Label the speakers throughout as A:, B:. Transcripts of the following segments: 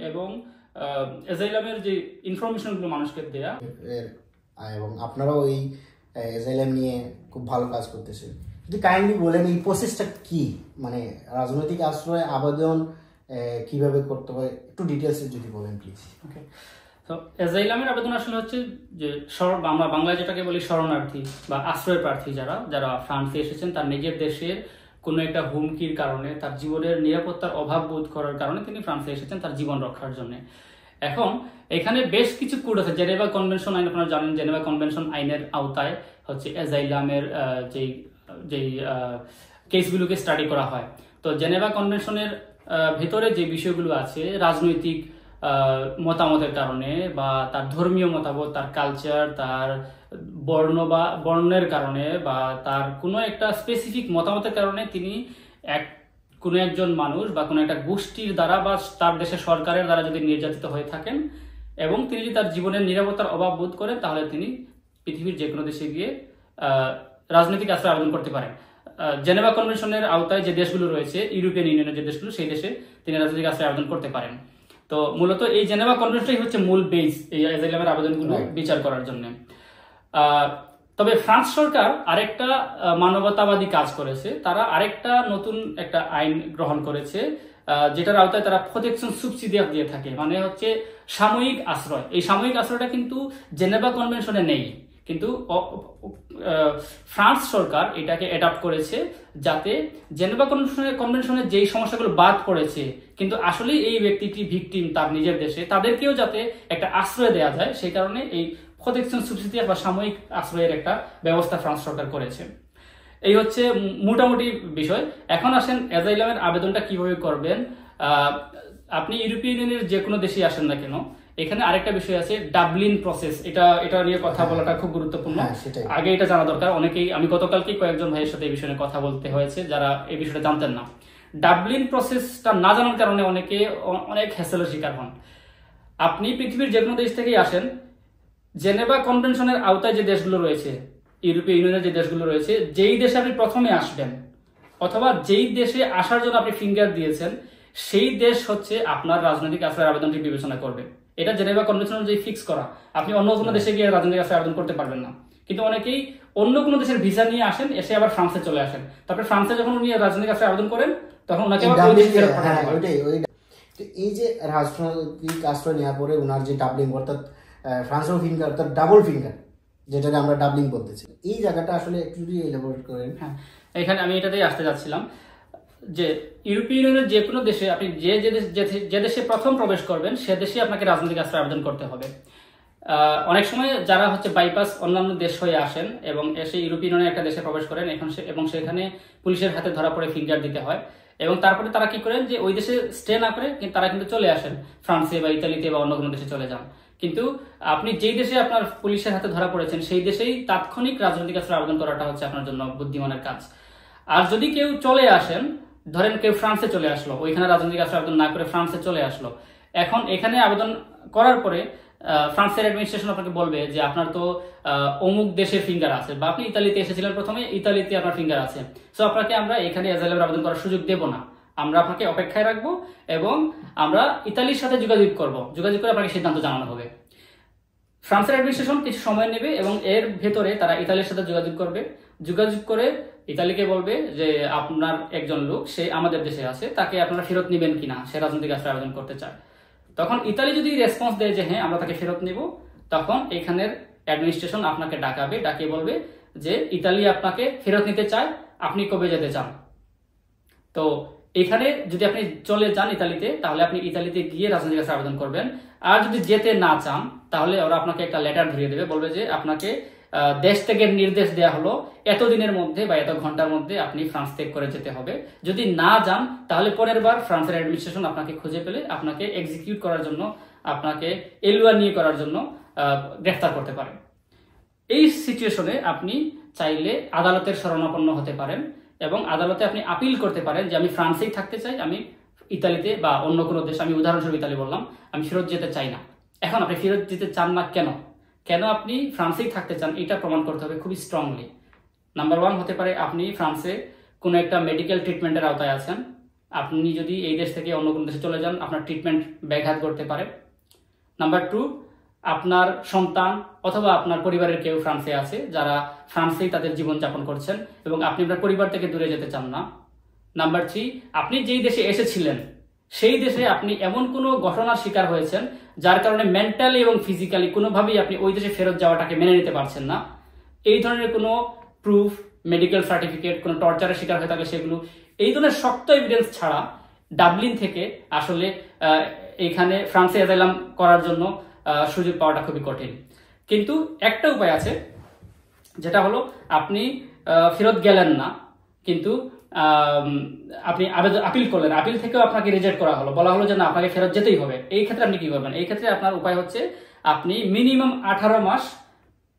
A: এবং অ্যাজাইলামের যে ইনফরমেশনগুলো মানুষকে দেয়া,
B: এবং আপনারাও এই অ্যাজাইলাম নিয়ে খুব ভালো কাজ করতেছেন। যদি কাইন্ডলি বলেন এই প্রসেসটা কি, মানে রাজনৈতিক আশ্রয় আবেদন কিভাবে করতে হয় একটু ডিটেলসে যদি বলেন প্লিজ।
A: ওকে, তো অ্যাজাইলামের আবেদন আসলে হচ্ছে যে আমরা বাংলায় যেটাকে বলি শরণার্থী বা আশ্রয় প্রার্থী, যারা ফ্রান্সে এসেছেন তার নিজের দেশের কোনো একটা হুমকির কারণে, তার জীবনের নিরাপত্তার অভাব বোধ করার কারণে তিনি ফ্রান্সে এসেছেন তার জীবন রক্ষার জন্য। এখন এখানে বেশ কিছু কোড আছে। জেনেভা কনভেনশন আইন আপনারা জানেন, জেনেভা কনভেনশন আইনের আওতায় হচ্ছে অ্যাজাইলামের যেই কেসগুলোকে স্টাডি করা হয়। তো জেনেভা কনভেনশনের ভেতরে যে বিষয়গুলো আছে, রাজনৈতিক মতামতের কারণে বা তার ধর্মীয় মতামত, তার কালচার, তার বর্ণের কারণে বা তার কোনো একটা স্পেসিফিক মতামতের কারণে তিনি কোনো একজন মানুষ বা কোনো একটা গোষ্ঠীর দ্বারা বা তার দেশের সরকারের দ্বারা যদি নির্যাতিত হয়ে থাকেন এবং তিনি যদি তার জীবনের নিরাপত্তার অভাব বোধ করেন, তাহলে তিনি পৃথিবীর যে কোনো দেশে গিয়ে রাজনৈতিক আশ্রয় আবেদন করতে পারেন। জেনেভা কনভেনশনের আওতায় যে দেশগুলো রয়েছে, ইউরোপিয়ান ইউনিয়নের যে দেশগুলো, সেই দেশে তিনি রাজনৈতিক আশ্রয় আবেদন করতে পারেন। তো মূলত এই জেনেভা কনভেনশনটাই হচ্ছে মূল বেস এই অ্যাজাইলামের আবেদনগুলো বিচার করার জন্য। তবে ফ্রান্স সরকার আরেকটা মানবতাবাদী কাজ করেছে। তারা আরেকটা নতুন একটা আইন গ্রহণ করেছে, যেটার আওতায় তারা প্রোটেকশন সাবসিডিয়ার দিয়ে থাকে, মানে হচ্ছে সাময়িক আশ্রয়। এই সাময়িক আশ্রয়টা কিন্তু জেনেভা কনভেনশনে নেই, কিন্তু ফ্রান্স সরকার এটাকে অ্যাডাপ্ট করেছে যাতে জেনেভা কনভেনশনের যেই সমস্যাগুলো বাদ পড়েছে কিন্তু আসলে এই ব্যক্তিটি ভিকটিম তার নিজের দেশে, তাদেরকেও যাতে একটা আশ্রয় দেওয়া যায়, সেই কারণে এই প্রোটেকশন সাবসিডিয়ার বা সাময়িক আশ্রয়ের একটা ব্যবস্থা ফ্রান্স সরকার করেছে। এই হচ্ছে মোটামুটি বিষয়। এখন আসেন অ্যাজাইলামের আবেদনটা কিভাবে করবেন। আপনি ইউরোপিয়ান ইউনিয়নের যে কোনো দেশে আসেন না কেন, এখানে আরেকটা বিষয় আছে, ডাবলিন প্রসেস। এটা নিয়ে কথা বলাটা খুব গুরুত্বপূর্ণ। আগে এটা জানা দরকার। আমি গতকালকে কয়েকজন ভাইয়ের সাথে এই বিষয়ে কথা বলতে হয়েছে যারা এই বিষয়টা জানতেন না। ডাবলিন প্রসেসটা না জানার কারণে অনেকে অনেক হ্যাসেলের শিকার হন। আপনি পৃথিবীর যে কোনো দেশ থেকেই আসেন, জেনেভা কনভেনশনের আওতায় যে দেশগুলো রয়েছে, ইউরোপীয় ইউনিয়নের যে দেশগুলো রয়েছে, যেই দেশে আপনি প্রথমে আসবেন অথবা যেই দেশে আসার জন্য আপনি ফিঙ্গার দিয়েছেন, সেই দেশ হচ্ছে আপনার রাজনৈতিক আশ্রয়ের আবেদনটি বিবেচনা করবে। এটা জেনেভা কনভেনশন অনুযায়ী ফিক্স করা। আপনি অন্য কোনো দেশে গিয়ে রাজনৈতিক আশ্রয় আবেদন করতে পারবেন না। কিন্তু অনেকেই অন্য কোনো দেশের ভিসা নিয়ে আসেন, এসে আবার ফ্রান্সে চলে আসেন। তারপরে ফ্রান্সে যখন উনি রাজনৈতিক আশ্রয় আবেদন করেন, তখন ওনাকে
B: এই যে রাজনৈতিক আশ্রয় নেওয়ার পরে ওনার যে ডাবলিং, অর্থাৎ ফ্রান্সের ফিঙ্গার, অর্থাৎ ডাবল ফিঙ্গার, যেটাকে আমরা ডাবলিং বলতেছি, এই জায়গাটা আসলে একটু যদি এলাবোরেট করেন।
A: হ্যাঁ, এখানে আমি এটাতেই আসতে যাচ্ছিলাম যে ইউরোপীয় ইউনিয়নের যে কোনো দেশে আপনি যে দেশে প্রথম প্রবেশ করবেন, সে দেশে আপনাকে রাজনৈতিক আশ্রয় আবেদন করতে হবে। অনেক সময় যারা হচ্ছে বাইপাস অন্যান্য দেশ হয়ে আসেন এবং এসে ইউরোপীয় ইউনিয়নের একটা দেশে প্রবেশ করেন, এবং সেখানে পুলিশের হাতে ধরা পড়ে ফিঙ্গার দিতে হয়, এবং তারপরে তারা কি করেন যে ওই দেশে স্টে না করে তারা কিন্তু চলে আসেন ফ্রান্সে বা ইতালিতে বা অন্য কোনো দেশে চলে যান। কিন্তু আপনি যেই দেশে আপনার পুলিশের হাতে ধরা পড়েছেন, সেই দেশেই তাৎক্ষণিক রাজনৈতিক আশ্রয় আবেদন করাটা হচ্ছে আপনার জন্য বুদ্ধিমানের কাজ। আর যদি কেউ চলে আসেন, ধরেন কেউ ফ্রান্সে চলে আসলো, ওইখানে রাজনৈতিক আশ্রয় আবেদন না করে ফ্রান্সে চলে আসলো, এখন এখানে আবেদন করার পরে ফ্রান্সের অ্যাডমিনিস্ট্রেশন আপনাকে বলবে যে আপনার তো অমুক দেশের ফিঙ্গার আছে, বা আপনি ইতালিতে এসেছিলেন প্রথমে, ইতালিতে আপনার ফিঙ্গার আছে, সো আপনাকে আমরা এখানে অ্যাজাইলামের আবেদন করার সুযোগ দেব না, আমরা আপনাকে অপেক্ষায় রাখবো এবং আমরা ইতালির সাথে যোগাযোগ করে আপনাকে সিদ্ধান্ত জানানো হবে। ফ্রান্সের অ্যাডমিনিস্ট্রেশন কিছু সময় নেবে এবং এর ভেতরে তারা ইতালির সাথে যোগাযোগ করে ইতালিকে বলবে যে আপনার একজন লোক সে আমাদের দেশে আছে, তাকে আপনারা ফেরত নেবেন কিনা, সে রাজনৈতিক আশ্রয় আবেদন করতে চায়। তখন ইতালি যদি রেসপন্স দেয় যে হ্যাঁ আমরা তাকে ফেরত নেব, তখন এখানের অ্যাডমিনিস্ট্রেশন আপনাকে ডাকে বলবে যে ইতালি আপনাকে ফেরত নিতে চায়, আপনি কবে যেতে চান। তো এখানে যদি আপনি চলে যান ইতালিতে, তাহলে আপনি ইতালিতে গিয়ে রাজনৈতিক আশ্রয় আবেদন করবেন। আর যদি যেতে না চান, তাহলে ওরা আপনাকে একটা লেটার ধরিয়ে দেবে, বলবে যে আপনাকে দেশ থেকে নির্দেশ দেওয়া হলো এতদিনের মধ্যে বা এত ঘন্টার মধ্যে আপনি ফ্রান্স ত্যাগ করে যেতে হবে। যদি না যান, তাহলে পরের বার ফ্রান্সের অ্যাডমিনিস্ট্রেশন আপনাকে খুঁজে পেলে আপনাকে এক্সিকিউট করার জন্য, আপনাকে এলুয়ানিয়ে করার জন্য গ্রেফতার করতে পারে। এই সিচুয়েশনে আপনি চাইলে আদালতের শরণাপন্ন হতে পারেন এবং আদালতে আপনি আপিল করতে পারেন যে আমি ফ্রান্সেই থাকতে চাই, আমি ইতালিতে বা অন্য কোনো দেশ, আমি উদাহরণস্বরূপ ইতালি বললাম, আমি ফেরত যেতে চাই না। এখন আপনি ফেরত যেতে চান না কেন আপনি ফ্রান্সেই থাকতে চান, এটা প্রমাণ করতে হবে খুবই স্ট্রংলি। নাম্বার 1 হতে পারে আপনি ফ্রান্সে কোনো একটা মেডিকেল ট্রিটমেন্টের আওতায় আছেন, আপনি যদি এই দেশ থেকে অন্য কোনো দেশে চলে যান, আপনার ট্রিটমেন্ট ব্যাঘাত করতে পারে। নাম্বার 2, আপনার সন্তান অথবা আপনার পরিবারের কেউ ফ্রান্সে আছে, যারা ফ্রান্সেই তাদের জীবনযাপন করছেন এবং আপনি আপনার পরিবার থেকে দূরে যেতে চান না। নাম্বার 3, আপনি যেই দেশে এসেছিলেন সেই দেশে আপনি এমন কোনো ঘটনার শিকার হয়েছেন যার কারণে মেন্টালি এবং ফিজিক্যালি কোনোভাবেই আপনি ওই দেশে ফেরত যাওয়াটাকে মেনে নিতে পারছেন না। এই ধরনের কোনো প্রুফ, মেডিকেল সার্টিফিকেট, কোনো টর্চারের শিকার হয়ে থাকলে সেগুলো, এই ধরনের শক্ত এভিডেন্স ছাড়া ডাবলিন থেকে আসলে এইখানে ফ্রান্সে অ্যাসাইলাম করার জন্য সুযোগ পাওয়াটা খুবই কঠিন। কিন্তু একটা উপায় আছে, যেটা হলো আপনি ফেরত গেলেন না, কিন্তু আপনি আপিল করলেন, আপিল থেকেও আপনাকে রিজেক্ট করা হলো, বলা হলো যে না আপনাকে ফেরত যেতেই হবে। এই ক্ষেত্রে আপনি কি করবেন? এই ক্ষেত্রে আপনার উপায় হচ্ছে আপনি মিনিমাম 18 মাস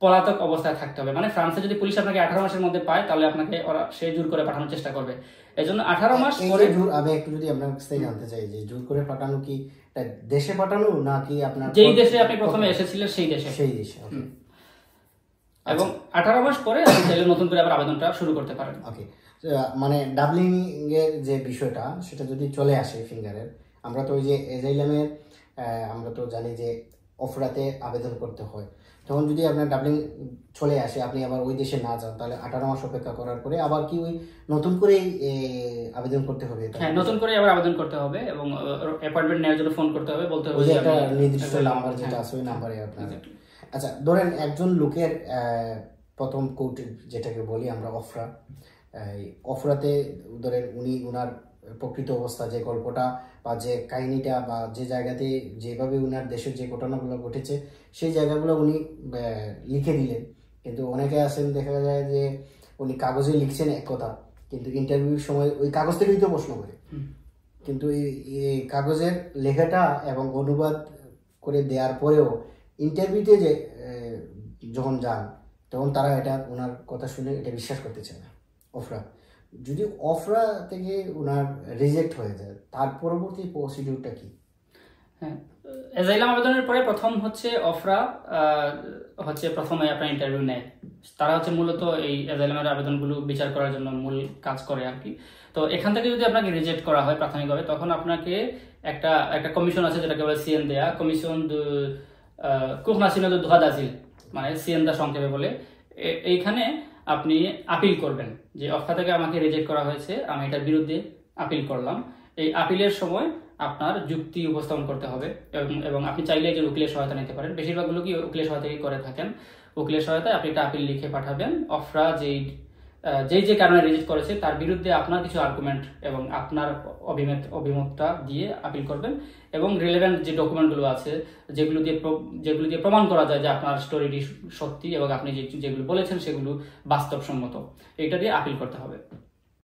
A: পলাতক অবস্থায় থাকতে হবে। মানে ফ্রান্সে যদি পুলিশ আপনাকে 18 মাসের মধ্যে পায়, তাহলে আপনাকে ওরা সে জোর করে পাঠানোর চেষ্টা করবে। এজন্য 18 মাস পরে
B: আমি একটু যদি আপনার কাছ থেকে জানতে চাই যে জোর করে পাঠানো কি দেশে পাঠানো নাকি আপনার
A: যেই দেশে আপনি প্রথমে এসেছিলেন সেই দেশে? এবং 18 মাস পরে আপনি চাইলে নতুন করে আবার আবেদনটা শুরু করতে পারেন।
B: ওকে, মানে ডাবলিং এর যে বিষয়টা সেটা যদি চলে আসে ফিঙ্গারের, আমরা তো ওই যে এজাইলামের আমরা তো জানি যে অফরাতে আবেদন করতে হয়, তখন যদি আপনার ডাবলিং চলে আসে, আপনি আবার ওই দেশে না যান, তাহলে 18 মাস অপেক্ষা করার পরে আবার কি ওই নতুন করে আবেদন করতে হবে?
A: হ্যাঁ, নতুন করে আবার আবেদন করতে হবে এবং অ্যাপয়েন্টমেন্ট নেওয়ার জন্য ফোন করতে হবে, বলতে হবে
B: যে একটা নির্দিষ্ট নাম্বার যেটা আছে ওই নাম্বারে আপনার। আচ্ছা, ধরেন একজন লোকের প্রথম কোর্ট যেটাকে বলি আমরা অফরা, অফরাতে ধরেন উনি ওনার প্রকৃত অবস্থা, যে গল্পটা বা যে কাহিনীটা বা যে জায়গাতে যেভাবে উনার দেশের যে ঘটনাগুলো ঘটেছে সেই জায়গাগুলো উনি লিখে দিলেন, কিন্তু অনেকে আছেন দেখা যায় যে উনি কাগজে লিখছেন এক কথা, কিন্তু ইন্টারভিউর সময় ওই কাগজ থেকেই তো প্রশ্ন করে, কিন্তু এই কাগজের লেখাটা এবং অনুবাদ করে দেওয়ার পরেও ইন্টারভিউতে যে যখন যান তখন তারা এটা ওনার কথা শুনে এটা বিশ্বাস করতে চায় না। অফরা যদি অফরা থেকে ওনার রিজেক্ট হয়ে যায়, তার পরবর্তী প্রসিডিউরটা কি?
A: হ্যাঁ, অ্যাসাইলাম আবেদনের পরে প্রথম হচ্ছে অফরা হচ্ছে প্রথমে আপনার ইন্টারভিউ নেয়। তারা হচ্ছে মূলত এই অ্যাসাইলামের আবেদনগুলো বিচার করার জন্য মূল কাজ করে আর কি। তো এখান থেকে যদি আপনাকে রিজেক্ট করা হয় প্রাথমিকভাবে, তখন আপনাকে একটা কমিশন আছে যেটাকে বলে সিএন দেয়া, কমিশন কুক নাসিনাল দু হাদাজিল, মানে সিএন দা সংক্ষেপে বলে। এইখানে আপনি আপিল করবেন যে অফরা থেকে আমাকে রিজেক্ট করা হয়েছে, আমি এটার বিরুদ্ধে আপিল করলাম। এই আপিলের সময় আপনার যুক্তি উপস্থাপন করতে হবে এবং আপনি চাইলে যে উকিলের সহায়তা নিতে পারেন। বেশিরভাগ লোকই উকিলের সহায়তাই করে থাকেন। উকিলের সহায়তায় আপনি একটা আপিল লিখে পাঠাবেন। অফরা যে কারণে রিজেক্ট করেছে তার বিরুদ্ধে আপনার কিছু আর্গুমেন্ট এবং আপনার অভিমতটা দিয়ে আপিল করবেন এবং রিলেভেন্ট যে ডকুমেন্টগুলো আছে যেগুলো দিয়ে প্রমাণ করা যায় যে আপনার স্টোরিটি সত্যি এবং আপনি যেগুলো বলেছেন সেগুলো বাস্তবসম্মত, এটা দিয়ে আপিল করতে হবে।